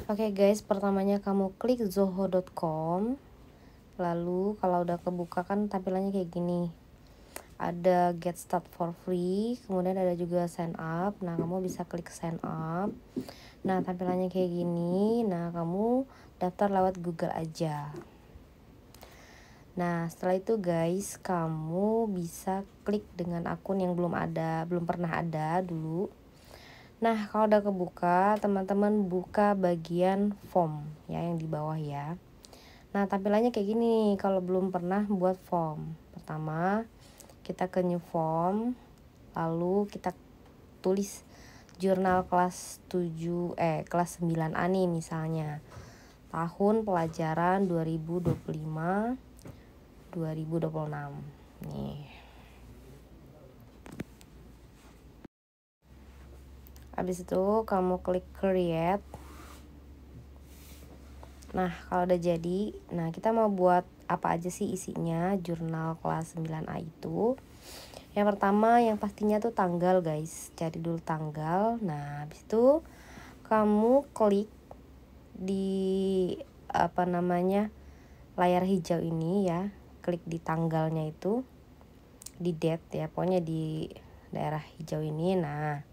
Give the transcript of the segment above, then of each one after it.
Oke guys, pertamanya kamu klik zoho.com. Lalu kalau udah kebuka kan tampilannya kayak gini. Ada get start for free, kemudian ada juga sign up. Nah, kamu bisa klik sign up. Nah, tampilannya kayak gini. Nah, kamu daftar lewat Google aja. Nah, setelah itu guys, kamu bisa klik dengan akun yang belum pernah ada dulu. Nah, kalau udah kebuka, teman-teman buka bagian form ya yang di bawah ya. Nah, tampilannya kayak gini kalau belum pernah buat form. Pertama, kita ke new form, lalu kita tulis jurnal kelas 9A nih misalnya. Tahun pelajaran 2025-2026. Nih. Habis itu kamu klik create. Nah, kalau udah jadi, nah kita mau buat apa aja sih isinya jurnal kelas 9A itu. Yang pertama yang pastinya tuh tanggal guys, cari dulu tanggal. Nah, habis itu kamu klik di layar hijau ini ya, klik di tanggalnya itu, di date ya, pokoknya di daerah hijau ini. Nah,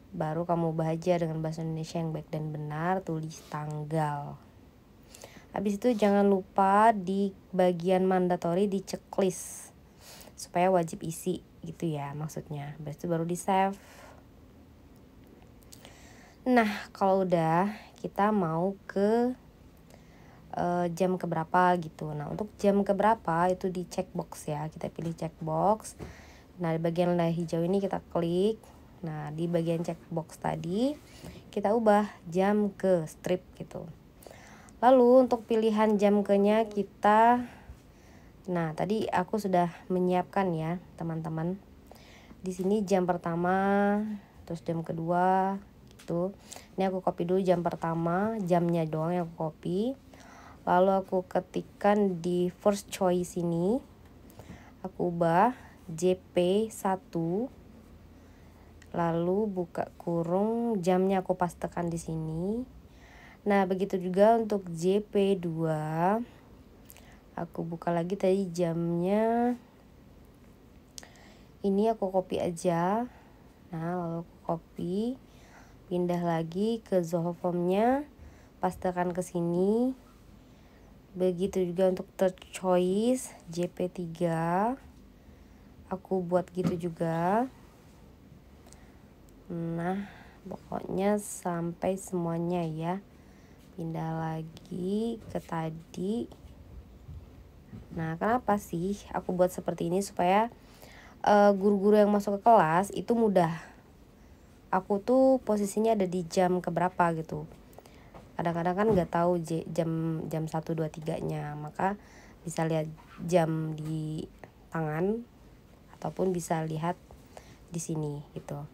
baru kamu ubah aja dengan bahasa Indonesia yang baik dan benar, tulis tanggal. Habis itu jangan lupa di bagian mandatory di checklist supaya wajib isi gitu ya maksudnya. Habis itu baru di save. Nah, kalau udah kita mau ke jam keberapa gitu. Nah, untuk jam keberapa itu di checkbox ya. Kita pilih checkbox. Nah, di bagian layar hijau ini kita klik. Nah, di bagian checkbox tadi kita ubah jam ke strip gitu. Lalu untuk pilihan jam ke-nya nah tadi aku sudah menyiapkan ya teman-teman. Di sini jam pertama, terus jam kedua gitu. Ini aku copy dulu jam pertama, jamnya doang yang aku copy. Lalu aku ketikkan di first choice ini. Aku ubah JP1. Lalu buka kurung, jamnya aku pastekan di sini. Nah, begitu juga untuk JP2. Aku buka lagi tadi jamnya. Ini aku copy aja. Nah, lalu aku copy, pindah lagi ke Zoho Form-nya, pastekan ke sini. Begitu juga untuk third choice JP3. Aku buat gitu juga. Nah, pokoknya sampai semuanya ya. Pindah lagi ke tadi. Nah, kenapa sih aku buat seperti ini? Supaya guru-guru yang masuk ke kelas itu mudah. Aku tuh posisinya ada di jam keberapa gitu. Kadang-kadang kan nggak tahu jam 1, 2, 3-nya. Maka bisa lihat jam di tangan ataupun bisa lihat di sini gitu.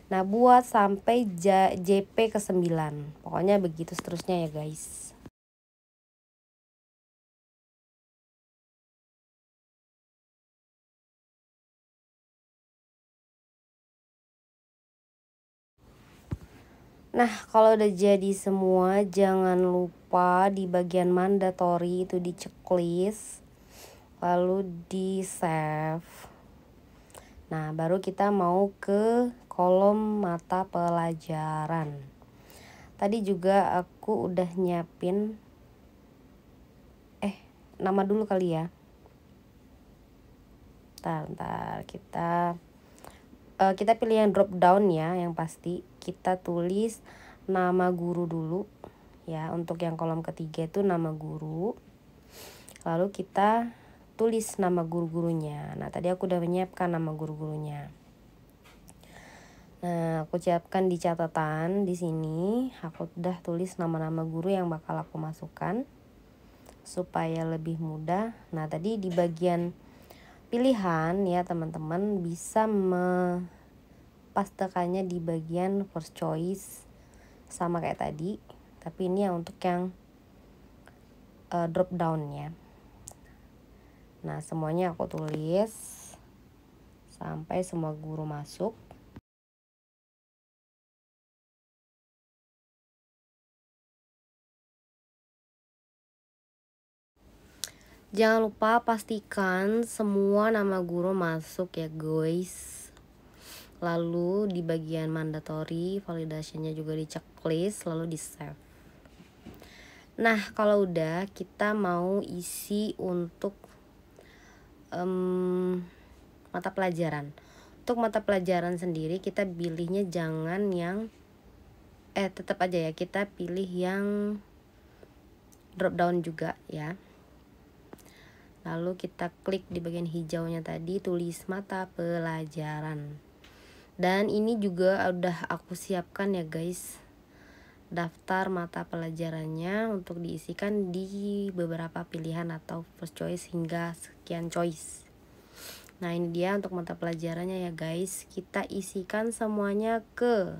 Nah, buat sampai JP ke-9. Pokoknya begitu seterusnya ya guys. Nah, kalau udah jadi semua, jangan lupa di bagian mandatory itu di checklist, lalu di save. Nah, baru kita mau ke kolom mata pelajaran. Tadi juga aku udah nyiapin nama dulu kali ya. Ntar kita pilih yang drop down ya, yang pasti kita tulis nama guru dulu ya. Untuk yang kolom ketiga itu nama guru, lalu kita tulis nama guru-gurunya. Nah, tadi aku udah menyiapkan nama guru-gurunya. Nah, aku siapkan di catatan di sini. Aku udah tulis nama-nama guru yang bakal aku masukkan supaya lebih mudah. Nah, tadi di bagian pilihan ya teman-teman bisa pastekannya di bagian first choice sama kayak tadi, tapi ini yang untuk yang drop down ya. Nah, semuanya aku tulis sampai semua guru masuk. Jangan lupa pastikan semua nama guru masuk ya guys. Lalu di bagian mandatory validasinya juga di checklist, lalu di save. Nah kalau udah, kita mau isi untuk mata pelajaran. Untuk mata pelajaran sendiri kita pilihnya jangan yang tetap aja ya, kita pilih yang drop down juga ya. Lalu kita klik di bagian hijaunya tadi, tulis mata pelajaran. Dan ini juga udah aku siapkan ya guys, daftar mata pelajarannya untuk diisikan di beberapa pilihan atau first choice hingga sekian choice. Nah ini dia untuk mata pelajarannya ya guys, kita isikan semuanya ke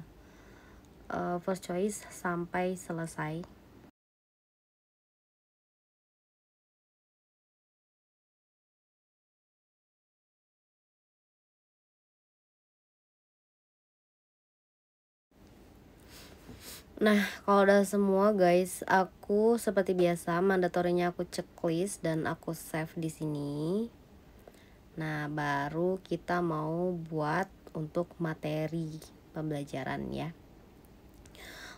first choice sampai selesai. Nah kalau udah semua guys, aku seperti biasa mandatorinya aku checklist dan aku save di sini. Nah baru kita mau buat untuk materi pembelajaran ya.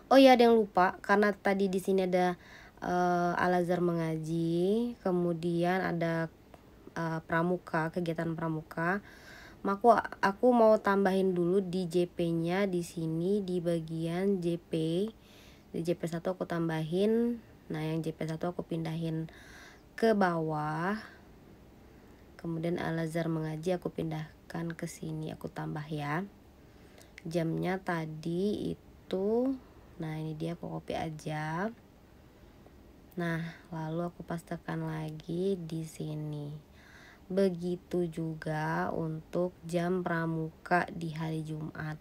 Oh ya ada yang lupa, karena tadi di sini ada Al-Azhar mengaji, kemudian ada pramuka, kegiatan pramuka. Maka aku mau tambahin dulu di JP-nya di sini di bagian JP. Di JP1 aku tambahin. Nah, yang JP1 aku pindahin ke bawah. Kemudian Al-Azhar mengaji aku pindahkan ke sini, aku tambah ya. Jamnya tadi itu, nah ini dia aku copy aja. Nah, lalu aku pastekan lagi di sini. Begitu juga untuk jam pramuka di hari Jumat.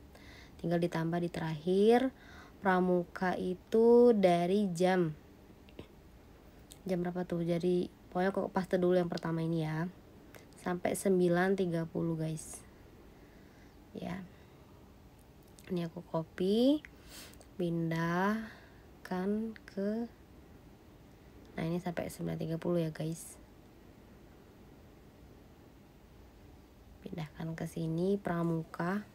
Tinggal ditambah di terakhir. Pramuka itu dari jam berapa tuh? Jadi pokoknya aku paste dulu yang pertama ini ya. Sampai 9.30 guys. Ya. Ini aku copy, pindahkan ke, nah ini sampai 9.30 ya guys. Pindahkan ke sini pramuka.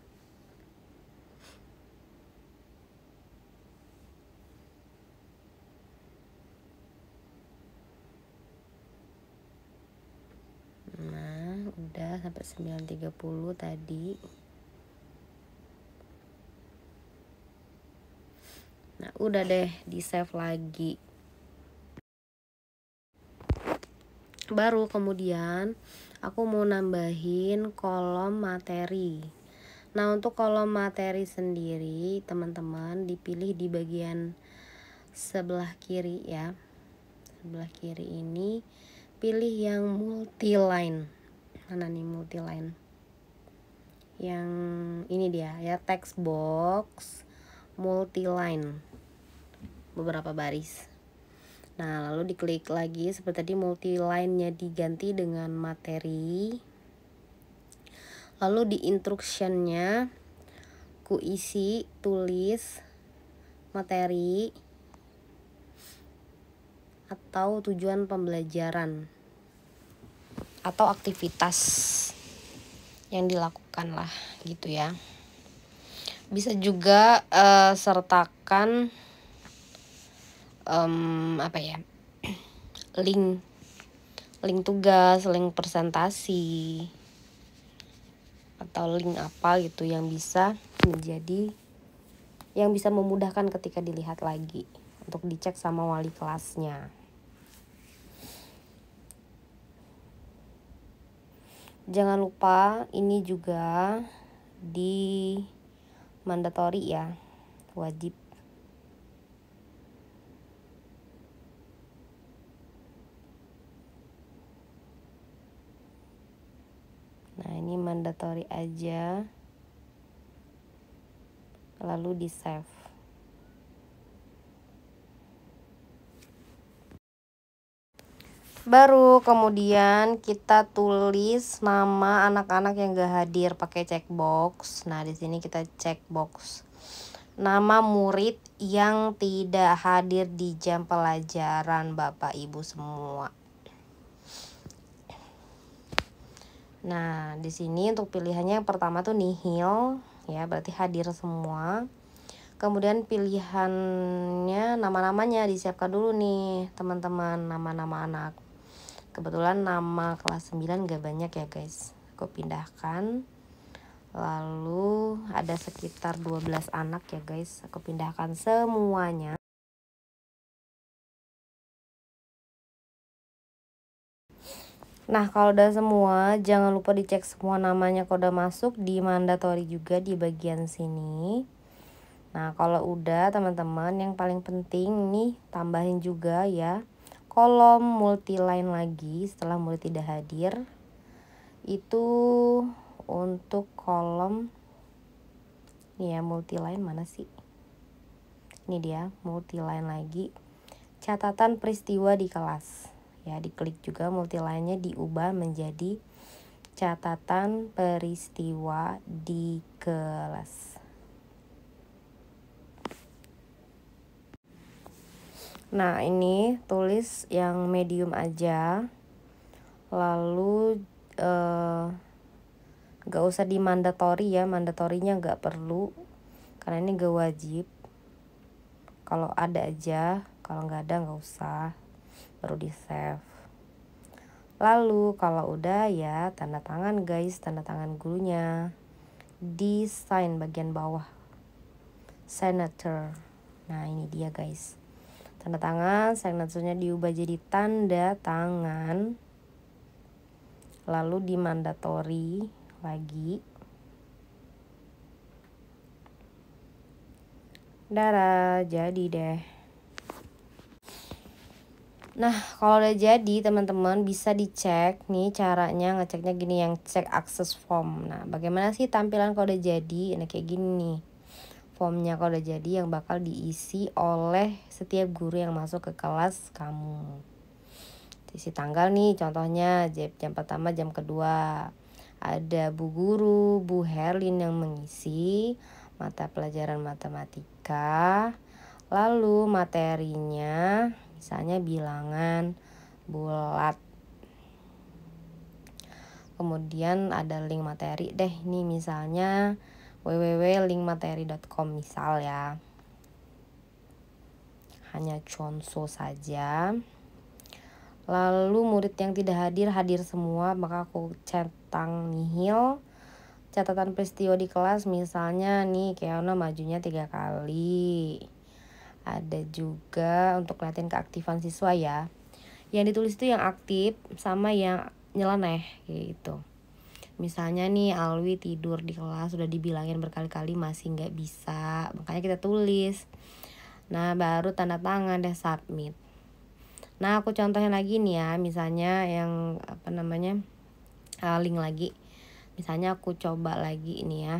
Nah, udah sampai 9.30 tadi. Nah, udah deh, di save lagi. Baru kemudian aku mau nambahin kolom materi. Nah untuk kolom materi sendiri teman-teman dipilih di bagian sebelah kiri ya. Sebelah kiri ini pilih yang multi line. Mana nih multi line? Yang ini dia ya, text box multi line, beberapa baris. Nah lalu diklik lagi seperti tadi, multi line-nya diganti dengan materi. Lalu di instruction-nya ku isi tulis materi atau tujuan pembelajaran atau aktivitas yang dilakukan lah gitu ya. Bisa juga sertakan apa ya, link tugas, link presentasi, atau link apa gitu yang bisa menjadi, yang bisa memudahkan ketika dilihat lagi untuk dicek sama wali kelasnya. Jangan lupa ini juga di mandatory ya, wajib. Nah ini mandatory aja, lalu di save. Baru kemudian kita tulis nama anak-anak yang gak hadir pakai checkbox. Nah di sini kita checkbox nama murid yang tidak hadir di jam pelajaran Bapak Ibu semua. Nah, di sini untuk pilihannya yang pertama tuh nihil, ya berarti hadir semua. Kemudian pilihannya nama-namanya disiapkan dulu nih teman-teman, nama-nama anak. Kebetulan nama kelas 9 gak banyak ya guys. Aku pindahkan. Lalu ada sekitar 12 anak ya guys. Aku pindahkan semuanya. Nah, kalau udah semua, jangan lupa dicek semua namanya kalau udah masuk di mandatory juga di bagian sini. Nah, kalau udah teman-teman, yang paling penting nih tambahin juga ya kolom multiline lagi setelah mulai tidak hadir. Itu untuk kolom nih ya, multiline mana sih? Ini dia, multiline lagi. Catatan peristiwa di kelas. Ya, diklik juga multiline-nya diubah menjadi catatan peristiwa di kelas. Nah, ini tulis yang medium aja. Lalu gak usah di mandatory ya, mandatorinya gak perlu karena ini gak wajib. Kalau ada aja, kalau nggak ada nggak usah, baru di save. Lalu kalau udah ya tanda tangan guys, tanda tangan gurunya di sign bagian bawah, signature. Nah ini dia guys, tanda tangan, signaturenya diubah jadi tanda tangan. Lalu di mandatory lagi. Dara, jadi deh. Nah, kalau udah jadi teman-teman bisa dicek nih caranya ngeceknya gini, yang cek akses form. Nah, bagaimana sih tampilan kalau udah jadi? Nah, kayak gini nih. Formnya kalau udah jadi yang bakal diisi oleh setiap guru yang masuk ke kelas kamu. Isi tanggal nih contohnya jam pertama, jam kedua. Ada Bu Guru, Bu Herlin yang mengisi mata pelajaran matematika. Lalu materinya misalnya bilangan bulat. Kemudian ada link materi deh, ini misalnya www.linkmateri.com misal ya. Hanya contoh saja. Lalu murid yang tidak hadir semua, maka aku centang nihil. Catatan peristiwa di kelas misalnya nih Keona majunya 3 kali. Ada juga untuk latihan keaktifan siswa ya. Yang ditulis itu yang aktif sama yang nyeleneh gitu. Misalnya nih Alwi tidur di kelas, sudah dibilangin berkali-kali masih nggak bisa, makanya kita tulis. Nah baru tanda tangan deh submit. Nah aku contohin lagi nih ya, misalnya yang link lagi. Misalnya aku coba lagi nih ya,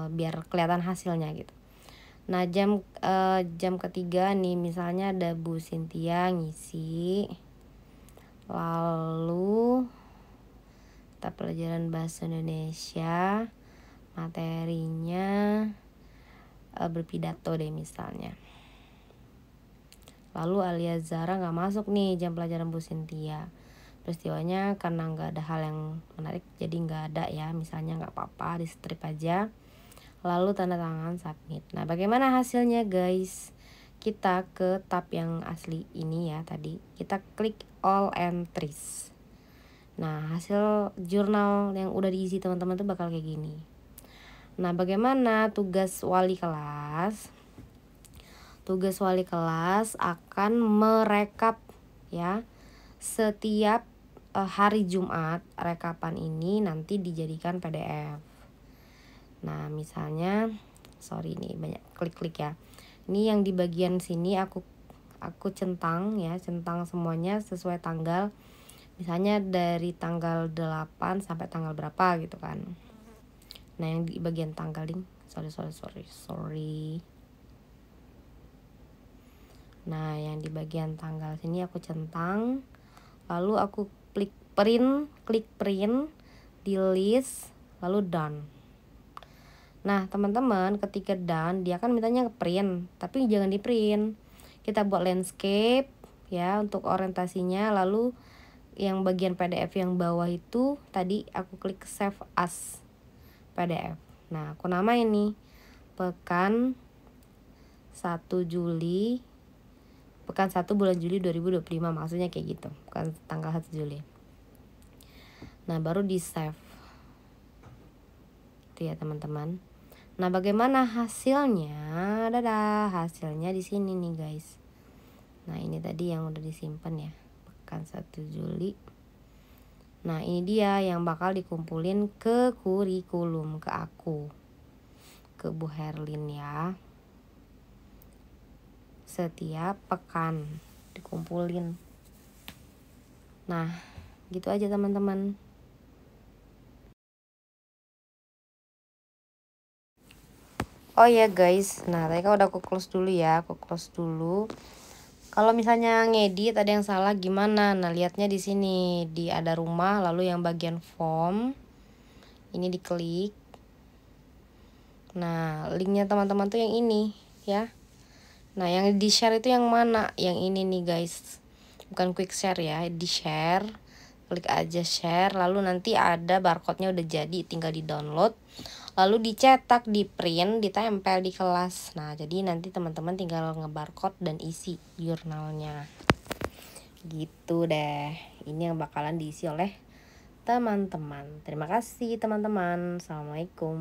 biar kelihatan hasilnya gitu. Nah jam ketiga nih misalnya ada Bu Cynthia ngisi. Lalu mata pelajaran bahasa Indonesia, materinya berpidato deh misalnya. Lalu Alia Zara gak masuk nih jam pelajaran Bu Cynthia. Peristiwanya karena gak ada hal yang menarik jadi gak ada ya, misalnya gak apa-apa, di strip aja. Lalu tanda tangan submit. Nah bagaimana hasilnya guys? Kita ke tab yang asli ini ya tadi. Kita klik all entries. Nah hasil jurnal yang udah diisi teman-teman tuh bakal kayak gini. Nah bagaimana tugas wali kelas? Tugas wali kelas akan merekap ya setiap hari Jumat. Rekapan ini nanti dijadikan PDF. Nah misalnya, sorry nih banyak klik-klik ya. Ini yang di bagian sini aku centang ya, centang semuanya sesuai tanggal. Misalnya dari tanggal 8 sampai tanggal berapa gitu kan. Nah yang di bagian tanggal ding, sorry. Nah yang di bagian tanggal sini aku centang. Lalu aku klik print di list, lalu done. Nah teman-teman ketika done dia kan mintanya print, tapi jangan di print. Kita buat landscape ya untuk orientasinya, lalu yang bagian PDF yang bawah itu tadi aku klik save as PDF. Nah, aku namain nih pekan 1 Juli, pekan 1 bulan Juli 2025, maksudnya kayak gitu, bukan tanggal 1 Juli. Nah, baru di save. Itu ya teman-teman. Nah, bagaimana hasilnya? Dadah, hasilnya di sini nih guys. Nah, ini tadi yang udah disimpan ya, pekan 1 Juli. Nah, ini dia yang bakal dikumpulin ke kurikulum, ke aku, ke Bu Herlin ya. Setiap pekan dikumpulin. Nah, gitu aja teman-teman. Oh ya guys, nah tadi kan udah aku close dulu ya, aku close dulu. Kalau misalnya ngedit ada yang salah gimana? Nah, lihatnya di sini, di ada rumah, lalu yang bagian form ini diklik. Nah, linknya teman-teman tuh yang ini ya. Nah, yang di share itu yang mana? Yang ini nih guys, bukan quick share ya, di share. Klik aja share, lalu nanti ada barcode-nya udah jadi, tinggal di download, lalu dicetak, di print, ditempel di kelas. Nah, jadi nanti teman-teman tinggal ngebarcode dan isi jurnalnya. Gitu deh, ini yang bakalan diisi oleh teman-teman. Terima kasih teman-teman. Assalamualaikum.